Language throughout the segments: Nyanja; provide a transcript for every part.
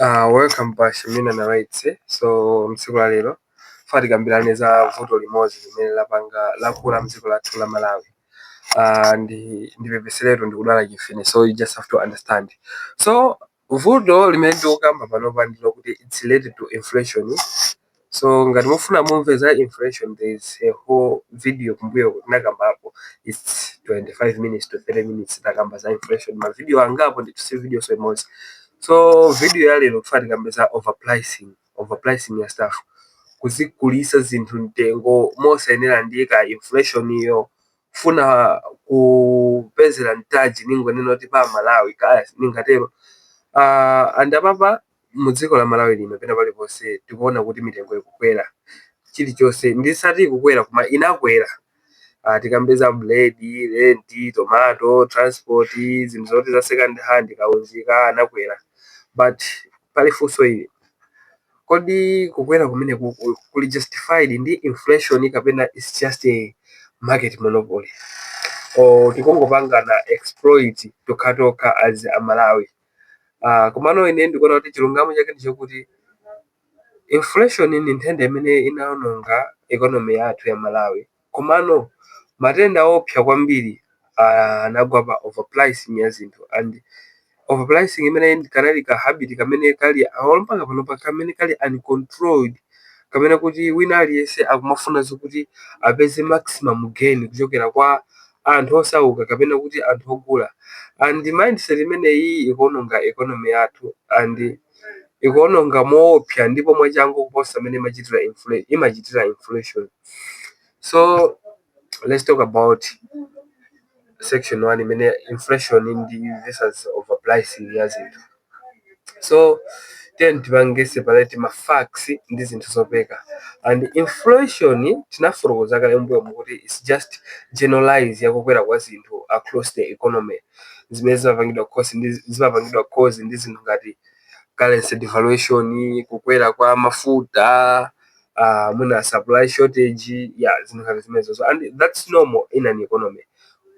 Welcome back Shimina na Raitse. So msiku la lero fati kambirane za vuto limozi limene lakula mdziko lathu la Malawi. Ndipepeseletu ndikudwala chifine, so you just have to understand. So vuto limene ndikukamba panopa ndilo kuti it's related to inflation. So ngati mufuna mumve za inflation, there is a whole video kumbuyo nakambapo. It's 25 minutes to 30 minutes nakamba za inflation. Ma video angapo ndi tusi video so emozi. So video ya lero kufati kambeza overpricing ya stuff, kuzikulisa zinthu mtengo mosayenera ndika inflation iyo funa kupezera mtaji ningo neno tipa Malawi kaya ningatero. Andapapa mudziko la Malawi lino pena pali ponse tikuona kuti mitengo ikukwera chilichonse ndisati kukwera koma inakwera. Tikambeza blade, rent, tomato, transport, zinthu zoti za second hand kaunzika anakwera. But pali funso ili kodi kukwera kumene kuli justified ndi inflation kapena it's just a market monopoly, or tikongopanga na exploit tokatoka as a Malawi. Komano ine ndikuona kuti chilungamo chake ndichokuti inflation ni nthenda imene inaononga economy yathu ya Malawi. Komano matenda opsa kwambiri anagwa pa overpricing ya zinthu, and overpricing imene kanali ka habit kamene kali awolompanga panopa kamene kali uncontrolled, kamene kuti wina aliyense akumafuna zokuti apeze maximum gain kuchokera kwa anthu osauka kapena kuti anthu ogula. And mindset imene iyi ikuononga economy yathu, and ikuononga moopsa ndipo mwachangu kuposa amene imachitira inflation. So let's talk about section 1 imene inflation versus overpricing ya zinthu. So then tipange separate ma facts ndi zinthu zopeka. And inflation tinafotokoza kale mbuyo mukuti it's just generalize yakukwera kwa zinthu across the economy, zimene zimapangidwa cause ndi zinthu ngati currency devaluation, kukwera kwa mafuta, muna supply shortage, zinthu ngati zimenezo. And that's normal in an economy,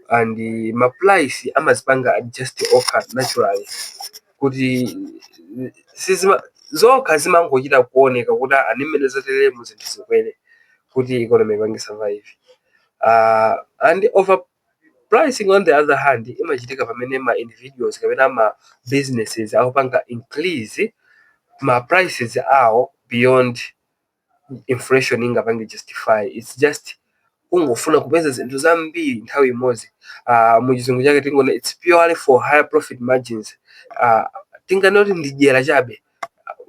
and ma price amazipanga adjust oka naturally kuti zokha zimangochita kuoneka kuti animene zotere muzinthu zikwere kuti economy ipange survive. And overpricing on the other hand imachitika pamene ma individuals kapena ma businesses akupanga increase ma prices awo beyond inflation ingapange justify. It's just ungofuna kupeza zinthu zambiri nthawi imodzi. Muchizungu chake tingona it's purely for higher profit margins. Tinganoti ndidyera chabe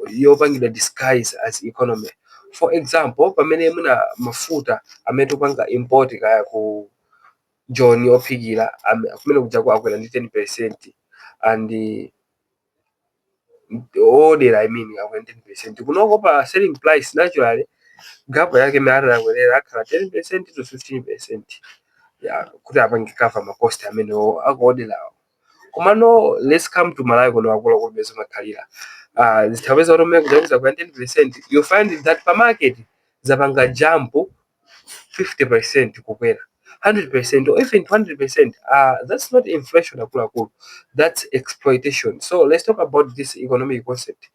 yopangidwa disguise as economy. For example, pamene muna mafuta amene tupanga import kaya ku John ophikira kumene kuja kwakwera ndi 10%, and order akwera 10%. Kunoko pa selling price naturally gap yake mara yakwera akhala 10% to 15%. Kuti apange cover ma cost amene akuodera. Komano let's come to Malawi kuno akula kubezo makhalira. Zitaweza kutomera kujakuza kwa 10%, you find that per market zapanga jump 50% kukwera, 100% or even 200%. That's not inflation akula, that's exploitation. So let's talk about this economic concept.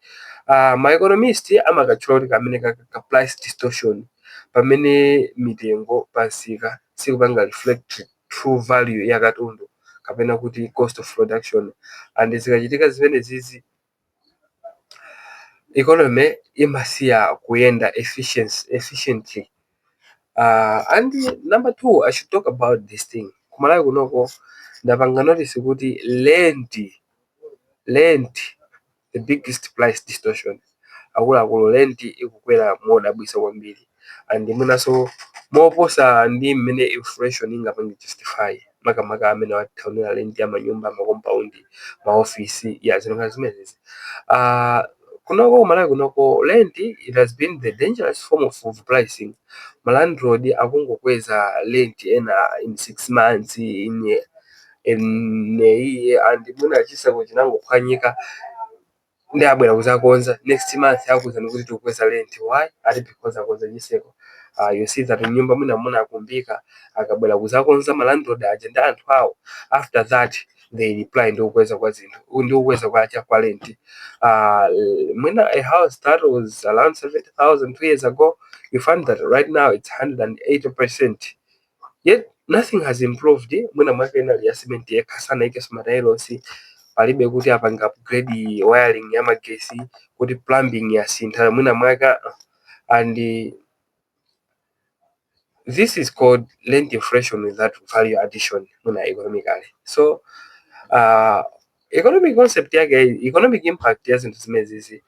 My economist amakachula kuti kamene ka price distortion pamene mitengo pansika sikupanga reflect true value ya katundu kapena kuti cost of production, and zikachitika zimene zizi economy imasiya kuyenda efficiently. And number 2, I should talk about this thing. Kumalawi kunoko ndapanga notice kuti rent the biggest price distortion. Akulu rent ikukwera modabwisa kwambiri, and munaso moposa ndi mmene inflation ingapange justify makamaka amene wathaunira rent ya manyumba, ma compound, ma office, zinthu zimenezi. Kunoko Malawi kunoko rent, it has been the dangerous form of overpricing. Landlord akungokweza rent ena in 6 months, in a year, and muna chisako chinangophwanyika ndi abwera kuzakonza next month akuza nikuti tukweza rent. Why? Ati because akonza chiseko. You see that nyumba muna akumbika akabwera kuzakonza ma landlord aja ndi anthu awo. After that they reply ndokweza kwa zinthu ndokweza kwa rent. Mwina a house that was around 70,000 2 years ago, you find that right now it's 180%. Yet nothing has improved. Mwina mwaka ina ya cement yakasana ike sumatayilosi palibe kuti apanga upgrade wiring ya magesi kuti plumbing yasintha mwina mwaka. And this is called rent inflation without value addition mwina economically. So economic concept yake, economic impact ya zinthu zimene zizi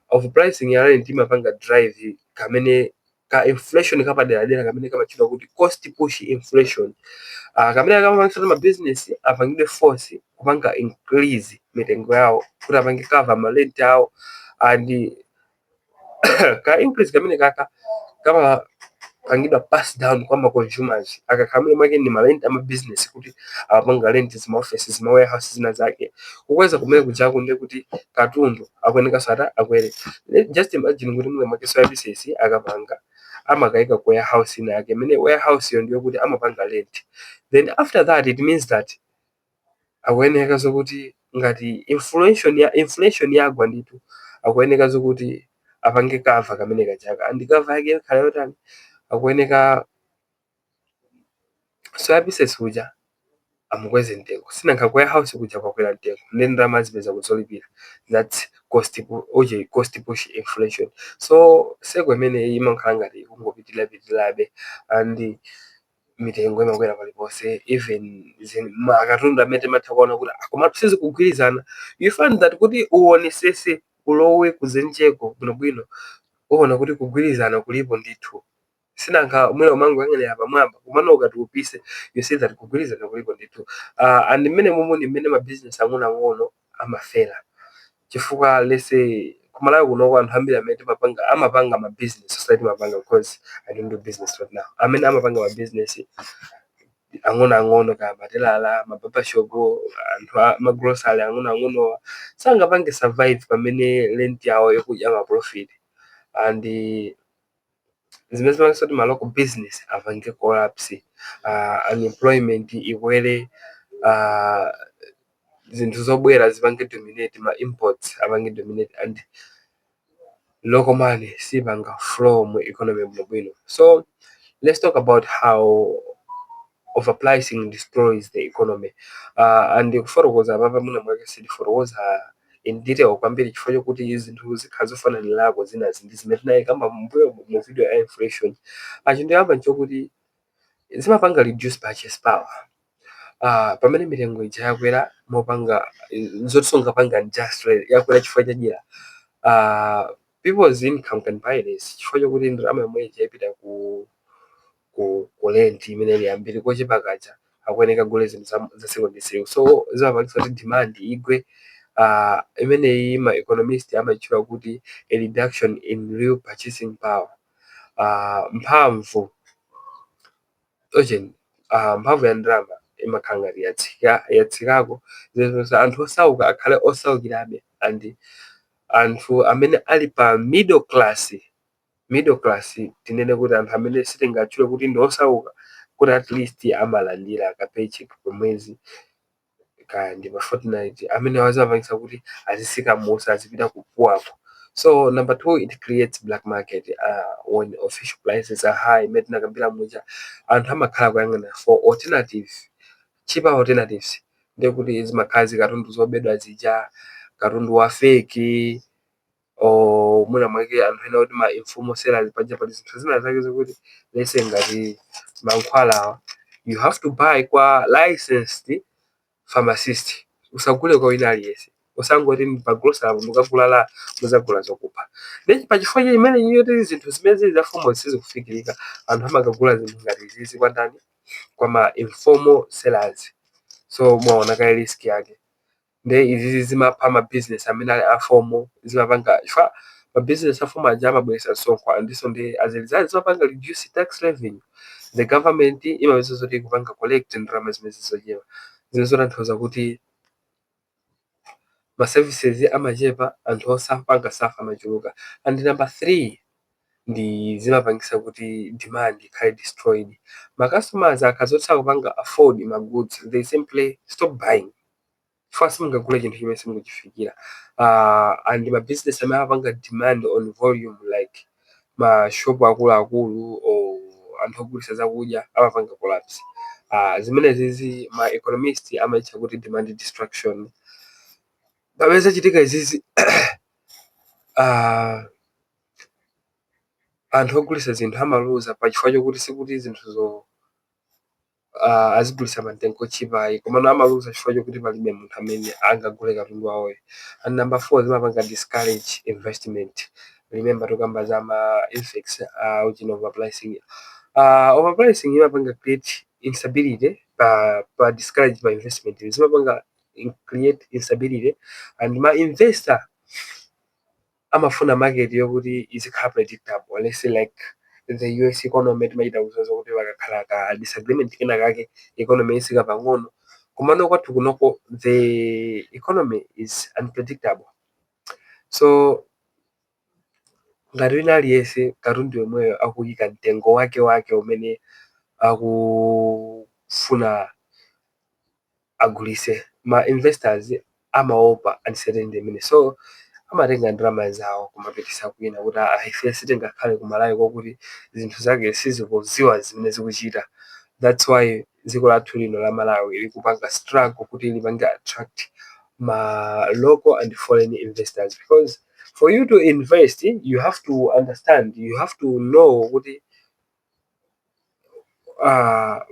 of pricing ya rent imapanga drive kamene ka inflation kapaderadera kamene kamachitwa kuti cost push inflation. Kamene kamapangisa ma business apangidwe force kupanga increase mitengo yawo kuti apange cover ma rent yawo, and ka increase kamene kama pangidwa pass down kwa ma consumers akakamile mwake ni ma rent ama business kuti apanga rent zima offices ma warehouse zina zake kuweza kumene kuchako ndi kuti katundu akweneka sata akwere. Just imagine kuti mwe mwake services akapanga amakaika kwa warehouse ina yake mene warehouse yo ndiyo kuti amapanga rent, then after that it means that akweneka zokuti ngati inflation yagwa nditu akweneka zokuti apange cover kamene kachaka, and cover yake khala yotani akweneka services kuja amukweze mtengo sinanka kwa warehouse kuja kwakwera mtengo ndendama zipeza kuzolipira. That's cost push inflation. So sekwemene imankhala ngati kungopitirabe and mitengo imakwera paliponse, even akatundu amene mathakuona kuti akomatu sizi kugwirizana. You find that kuti uonesese ulowe kuzenjeko bwinobwino uona kuti kugwirizana kulipo ndithu sinanka mwina umango yangene apa mwamba kumana ukati upise you see that kugwirizana kulipo ndithu. And mmene momwe ni mmene ma business ang'ono amafera chifukwa lese kumalawi kuno anthu ambiri amene amapanga ma business society mapanga, because I don't do business right now. Amene amapanga ma business ang'ono kama matelala mababa shop anthu ma grocery ang'ono sangapange survive pamene rent yawo yokuja ma profit, and zimene zimangisoti ma local business apange collapse, unemployment ikwere, zinthu zobwera zipange dominate, ma imports apange dominate, and local money sipanga flow mu economy bwinobwino. So let's talk about how overpricing destroys the economy, and kufotokoza papa muna mwake sidifotokoza in detail kwambiri chifukwa chokuti izinthu zikhala zofananirako zina zimene tinayi kamba mbuyo mu video ya inflation. Chinthu choyamba nchokuti zimapanga reduce purchase power. Pamene mitengo ija yakwera mopanga zoti sungapanga just yakwera chifukwa chajira, people's income can buy this chifukwa chokuti ndalama yomwe ija ipita ku rent imene ili yambiri kochepa kacha akweneka gule zinthu za secondary. So zimapangisa kuti demand igwe, imene ma economist amachitwa kuti a reduction in real purchasing power. Mphamvu ya ndalama imakhala ngati yatsikako zizonse anthu osauka akhale osaukirabe, and anthu amene ali pa middle class tinene kuti anthu amene sitingatchule kuti ndi osauka kuti at least amalandira ka paycheck per mwezi kaya ndi ma fortnight, amene azimapangisa kuti azisika musa azipita kupuwako. So number 2, it creates black market. When official prices are high, imene tinakambira muja anthu amakhala kuyang'ana for cheaper alternatives, ndiye kuti zimakhazi katundu zobedwa zija katundu wa fake mwina mwake anthu ena kuti ma informal sellers paja pali zinthu zina zake zokuti lese ngati mankhwala you have to buy kwa licensed pharmacist, usagule kwa wina aliyese, usangoti pa grocery mukagula muzagula zokupha. Then pachifukwa imene yote zinthu zimene za formal sizikufikirika anthu amakagula zinthu ngati zizi kwa ndani, kwa ma informal sellers. So mwaona kale risk yake nde izizi zimapha ma business amene ali aformal zimapanga chifukwa ma business aformal aja amabweresa sonkho, ndiso ndi azilizazi zimapanga reduce tax revenue. The government imaweza zoti kupanga collect ndalama zimene zizochepa zimene zotanthauza kuti ma services amachepa anthu osapanga safa amachuluka. And number 3, ndi zimapangisa kuti demand ikhale destroyed. Ma customers akazotha kupanga afford ma goods, they simply stop buying. First mungagula chinthu chimene simukuchifikira. And ma business amene amapanga demand on volume like ma shop akuluakulu or anthu ogulisa zakudya amapanga collapse. Zimenezi ma economist amayitcha kuti demand destruction. Pamene zachitika izizi anthu ogulisa zinthu amaluza pachifukwa chokuti sikuti zinthuzo azigulisa mantengo ochipayi, komano amaluza chifukwa chokuti palibe munthu amene angagule katundu wawoyo. And number 4, zimapanga discourage investment. Remember tukamba za ma effects which in overpricing. Overpricing imapanga create instability pa discourage by investment. Zimapanga create instability and ma investor amafuna market yokuti izikhala predictable. Let's say like the US economy timaita kuzoza kuti vakakhala ka disagreement kena kake economy isika pang'ono, komano kwathu kunoko the economy is unpredictable. So ngati wina aliyense katundu yomweyo akuyika mtengo wake umene akufuna agulise, ma investors amaopa uncertainty imene, so amatenga ndalama zawo kumapitisa kwina kuti ife sitingakhale kumalawi kwakuti zinthu zake sizikuziwa zimene zikuchita. That's why dziko lathu lino la Malawi likupanga struggle kuti lipange attract ma local and foreign investors, because for you to invest you have to understand, you have to know kuti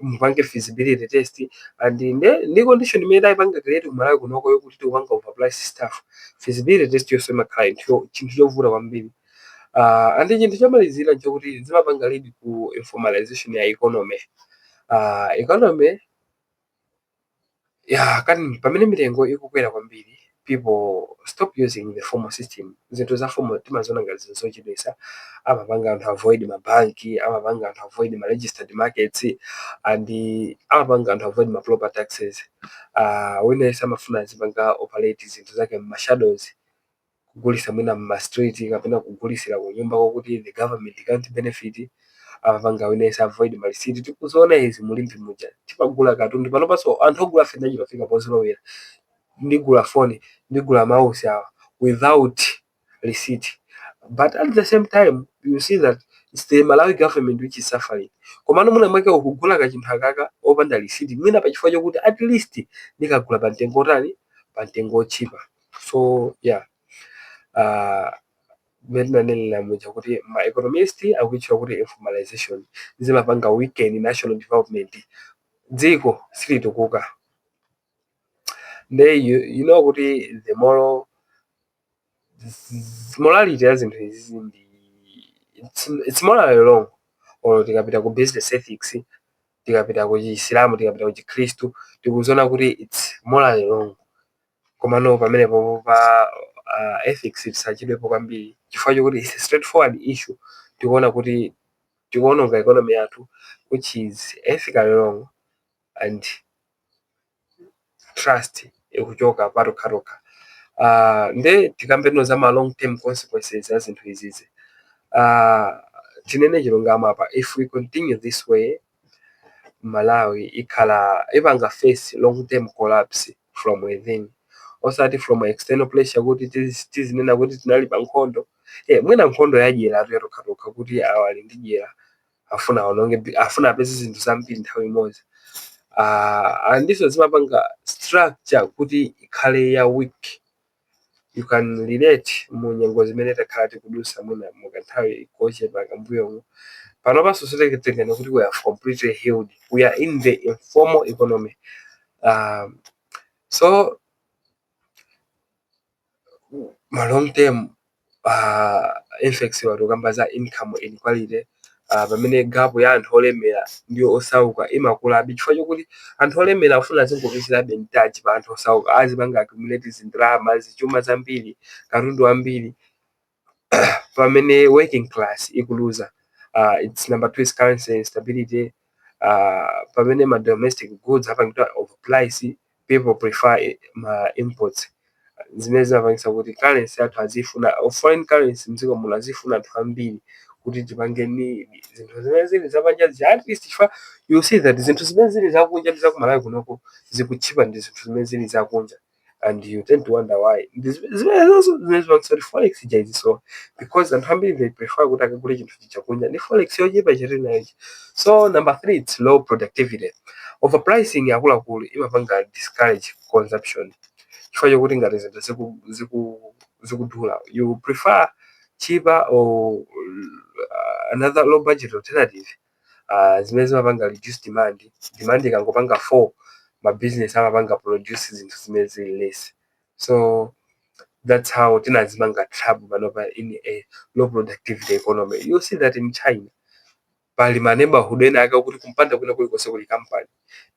mupange feasibility test and ndi condition imene tayipanga create kumalawi kunoko yokuti tikupanga overprice stuff. Feasibility test yonse imakhala chinthu chovuta kwambiri. And chinthu chomalizira nchokuti zimapanga lead ku informalization ya economy. Economy kani pamene mitengo ikukwera kwambiri, people stop using the formal system. Zinthu za formal timaziona ngati zinthu zochedwetsa. Amapanga anthu avoid mabanki, amapanga anthu avoid ma registered markets, and amapanga anthu avoid ma proper taxes. Wenese amafuna azipanga operate zinthu zake ma shadows, kugulisa mwina ma street kapena kugulisira ku nyumba kokuti the government can't benefit. Amapanga wenese avoid ma receipt. Tikuziona izi mulimbi muja tipagula katundu panopanso anthu ogula fendaji pafika pozilowera, ndigula phone, ndigula mouse without receipt. But at the same time you see that it's the Malawi government which is suffering. Komano muna mwake ukugula kachinthu akaka opanda receipt, mwina pachifukwa chokuti at least ndikagula pantengo otani, pantengo ochipa. So yeah, menanela muja kuti ma economist akuichira kuti informalization zimapanga weaken national development, dziko silitukuka. You know kuti the morality ya zinthu izi ndi it's morally wrong. Or tikapita ku business ethics, tikapita ku Chisilamu, tikapita ku Chikristu, tikuziona kuti it's morally wrong. Komano pamenepo pa ethics tisachidwepo kwambiri chifukwa chokuti it's a straightforward issue. Tikuona kuti tikuononga economy yathu which is ethically wrong and trust ikuchoka patokatoka. Nde tikambeno za ma long term consequences za zinthu izizi. Tinene chilungamo apa, if we continue this way, Malawi ipanga face long term collapse from within, osati from external pressure kuti tizinena kuti tinali pa nkhondo. Mwina nkhondo yajera atokatoka kuti awali ndi jera afuna apeze zinthu zambiri nthawi imodzi. Andiso zimapanga structure kuti ikhale ya weak. You can relate mu nyengo zimene takhala tikudusa mwina mukanthawi kochepa kambuyo. Panopanso sitikutengana kuti we are completely healed. We are in the informal economy. So ma long term effects watukamba za income inequality, pamene gap ya anthu olemera ndiyo osauka imakulabe chifukwa chokuti anthu olemera afuna zingopezerabe mtaji pa anthu osauka, azipanga accumulate zindalama, zichuma zambiri, katundu ambiri, pamene working class ikuluza. It's number 2 is currency instability. Pamene ma domestic goods apangidwa overprice, people prefer ma imports. Zimene zimapangisa kuti currency yathu azifuna foreign currency mdziko muno azifuna anthu ambiri kuti tipangeni zinthu zimene zili zapanjazi, at least chifukwa you see that zinthu zimene zili zakunja ndi zakumalawi kunoko zikuchipa ndi zinthu zimene zili zakunja, and you tend to wonder why zimene zipangisa kuti forex ijayiziso, because anthu ambiri they prefer kuti akagule chinthu chakunja ndi forex yochipa chiri nayochi. So number 3, it's low productivity. Overpricing yakuluakulu imapanga discourage consumption chifukwa chokuti ngati zinthu zikudula, you prefer cheaper or another low budget alternative zimene zimapanga reduce demand ikangopanga 4 ma business amapanga produce zinthu zimene zili less. So that's how tinazimanga trouble manova in a low productivity economy. You see that in China pali ma neighborhood ena aka kuti kumpanda kuna kulikonse kuli company,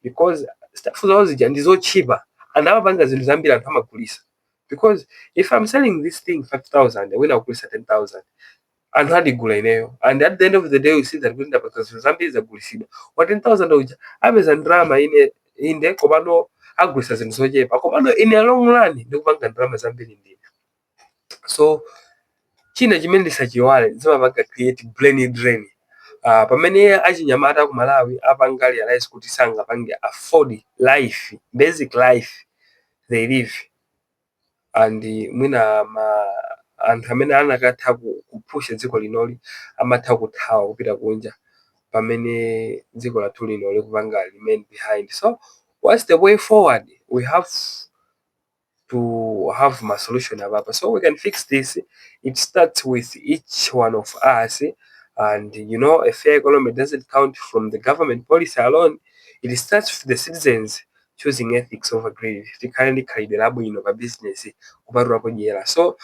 because staff zawo zija ndizochipa and amapanga zinthu zambiri anthu amagulisa, because if I'm selling this thing 5,000 wina akugulisa 10,000 anthu adigula ineyo, and at the end of the day you see that kuti ndapanga zinthu zambiri zagulisidwa wa 10,000 uja apeza ndrama inde komano agulisa zinthu zochepa, komano in a long run ndikupanga ndrama zambiri ndine. So china chimene ndisachiwale zimapanga create brain drain. Pamene achinyamata ku Malawi apanga realize kuti sangapange afford life, basic life they live, and mwina anthu amene anakatha kupusha dziko linoli amatha kuthawa kupita kunja pamene dziko lathu lino likupanga remain behind. So what's the way forward? We have to have a solution about, so we can fix this. It starts with each one of us, and you know, a fair economy doesn't count from the government policy alone. It starts with the citizens choosing ethics over greed. Business. So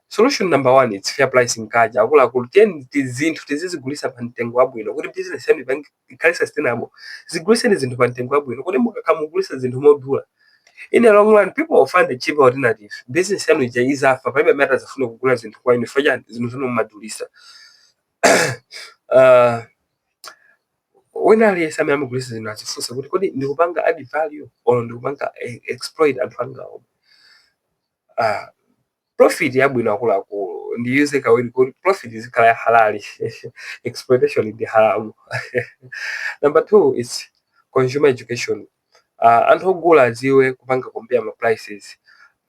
solution number 1, it's fair pricing kaja akula kulten zinthu tizizigulisa pa mtengo wabwino kuti business yanu ikali sustainable, ziguliseni zinthu pa mtengo wabwino kuti mukamugulisa zinthu modula. In a long run, people will find a cheaper alternative. Business yanu ijaiza fa paiba meta zafuna kugula zinthu kwa inu fanya zinthu zanu madulisa. When aliyesame amugulisa zinthu azifusa kuti kodi ndikupanga add value or ndikupanga exploit anthu angawo. Profit yabwino akuluakulu ndiyuze kawiri kuti profit izikhala ya halali exploitation ndi haramu. Number 2 is consumer education. Anthu ogula adziwe kupanga compare ma prices,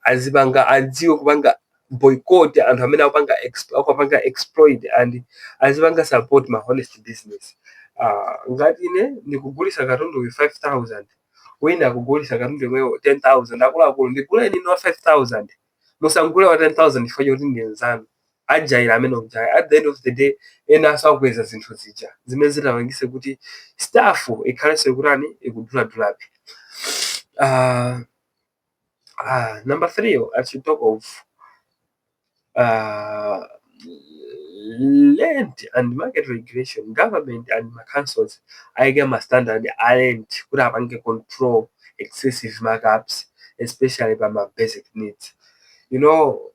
adziwe kupanga boycott anthu amene akupanga exploit, and azipanga support ma honest business. Ngati ine nikugulisa katundu 5,000 wina akugulisa katundu mweyo 10,000 akuluakulu ndigula ine no 5,000 musangule wa 10,000 ifanye kuti ndiyenzana ajaira amene ujaya. At the end of the day ena sakweza zinthu zija zimene zitawangise kuti staff ikhalese kurani ikudula-dulapi. Number 3, I should talk of land and market regulation. Government and councils get my standard aren't could have and control excessive markups, especially by my basic needs. You know,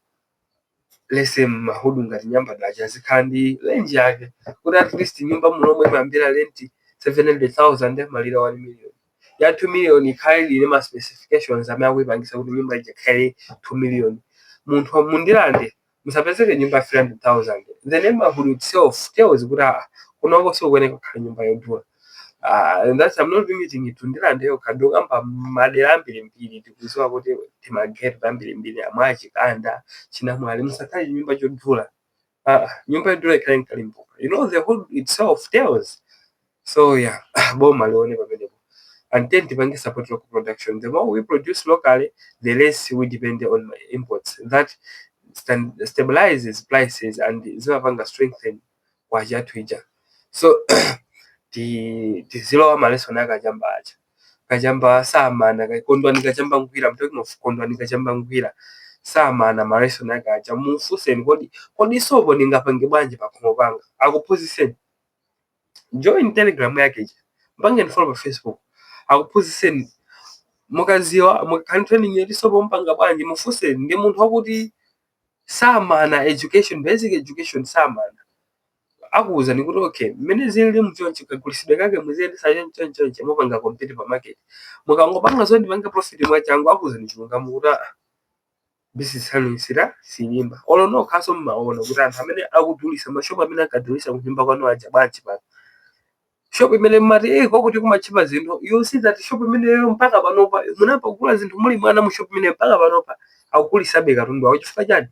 let's say mahudu ngati nyumba dajazi kandi lenji yake could at least nyumba munomwe mambira renti 700,000 malira 1 million. Ya 2 million ikali ine ma specifications amawebangisa kuti nyumba ije kali 2 million. Munthu mundilande musapezeke nyumba 300,000. The neighborhood itself tells kuti kunongo so kweneka khala nyumba yodula. And that's I'm not limiting it to ndilande yo kadokamba madera ambiri mbiri tikuziwa kuti timagate ambiri mbiri amachi kanda china mwali musakali nyumba yodula. Nyumba yodula ikali nkalimbuka. You know, the hood itself tells. So yeah, boma leone pamenepo. And then tipange support local production. The more we produce locally, the less we depend on imports. That stabilizes prices and zimapanga strengthen kwa jatuija. So tizilowa maleso na kajamba acha. Kajamba samana kondwani kajamba ngwira. I'm talking of kondwani kajamba ngwira. Samana maleso na kaja mufuse kodi sobo ningapange banje pakumopanga. Akuposition. Join Telegram yake. Mpange follow Facebook. Akuposition. Mukaziwa mukantraining yeti sobo mpanga banje mufuse ndi munthu wakuti samana education, basic education samana akuza nikuti okay mene zili mchonchi kakulisidwe kake muzeli sayenchonche mupanga compete pa market mukangopanga zodi panga profit mwachangu akuza nichunga mukuta business yanu isira sinyimba olo no kaso mmaona kuti anthu amene akudulisa mashopu amene akadulisa kunyumba kwanu aja bwanji pano shop imene mmati kwakuti kumachipa zinthu you see that shop imeneyo mpaka panopa munapagula zinthu muli mwana mu shop imene mpaka panopa akugulisabe katundu awo chifukwa chani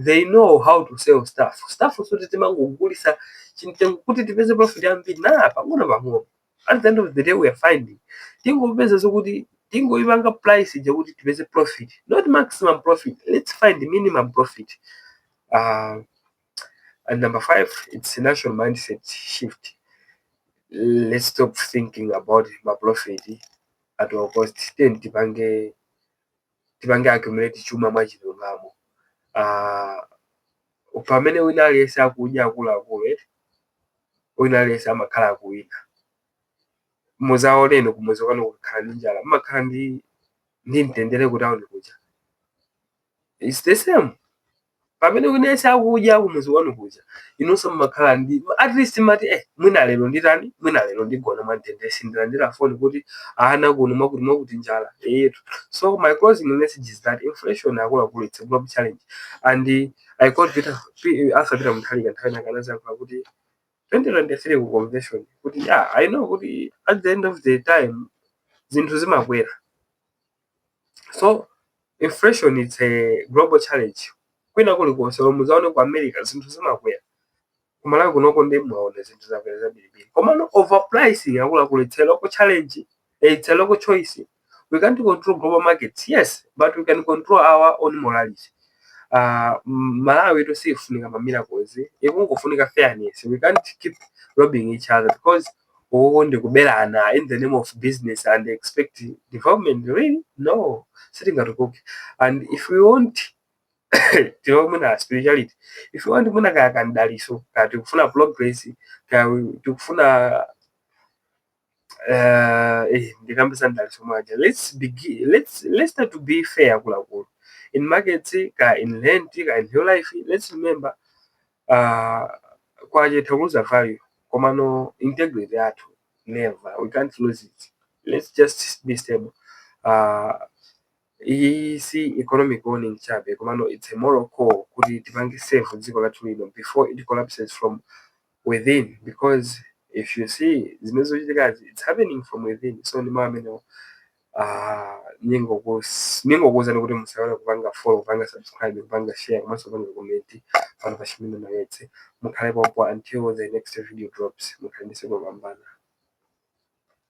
they know how to sell stuff soti timangogulisa chinthu kuti tipeze profit yambiri na pang'ono at the end of the day we are finding tingopeza zokuti tingoipanga price ija kuti tipeze profit, not maximum profit, let's find the minimum profit. And number 5, it's a national mindset shift. Let's stop thinking about my profit at all cost. Then tipange accumulate chuma mwachilungamo. Pamene wina aliyense akuja akuluakulu wina aliyense amakhala akuwina muzawo leno kumuzi kwanu kukhala ndi njala mmakhala ndi mtendere kuti aone kuja. It's the same. Pamene wina aliyense akuja kumuzi kwanu kuja inonso mmakhala ndi at least mati mwina lero nditani mwina lero ndigona mwamtendere sindilandira phone kuti ana kuno mwakuti njala yetu. So my closing message is that inflation akuluakulu it's a global challenge, and I call Peter Mutharika nthawi nakanaza kuti 2023 ku convention kuti I know kuti at the end of the time zinthu zimakwera. So inflation is a global challenge. Kwina kulikonse muzaone ku America zinthu zimakwera, kumalawi kunoko ndi mwaona zinthu zakwera zabiribiri. Koma no overpricing akuluakulu it's a local challenge, it's a local choice. We can't control global markets, yes, but we can control our own morality. Malawi to see funika miracles ikungofunika fairness. We can't keep robbing each other because we want to kubelana in the name of business and expect development. Really? No. Sitting at cook. And if we want development spirituality, if we want muna kakandaliso kati kufuna progress kufuna ndikambisa ndaliso mwaja, let's start to be fair kulakulu in market ka in land ka in your life. Let's remember kwaje takuza value komano integrity yathu never, we can't lose it. Let's just be stable. See economic owning chabe komano it's a moral core kuti tipange safe dziko lathu lino before it collapses from within, because if you see zimezochitikazi it's happening from within. So ni mamene ningokuza kuti musawala kupanga follow, kupanga subscribe, kupanga share, komanso kupanga comment pano pa Chimino Nawetse. Mukhale popo until the next video drops. Mukhandise kupambana.